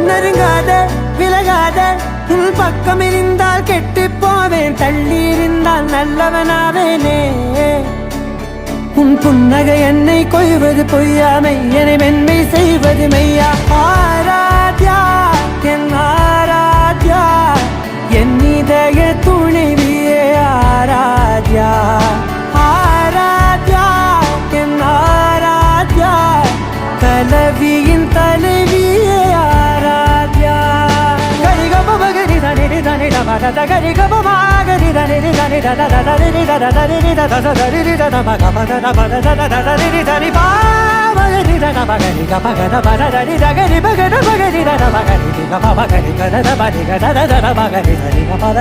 நெருங்காத விலகாத உன் பக்கம் இருந்தால் கெட்டு போவேன் தள்ளி இருந்தால் நல்லவனாவேனே உன் புன்னகை என்னை கொய்வது பொய்யாமை என்னை மென்மை செய்வது மெய்யா ஆராத்யா என் ஆராத்யா என் இதய துணைவியே ஆராத்யா ஆராத்யா என் ஆராத்யா கலவியின் தலைவியே ஆராத்யா கரிகபமகரி தனி தனி தமத கரிகபமகரி தனி தனி தத தனி தத தனி தத தனி தத மகபத தபத தத தனி தனி பாமகரி தன மகரி கபகத பத தனி தகரி பகத மகரி தன மகரி கபமகரி கத பதி கத தன மகரி தனி கபத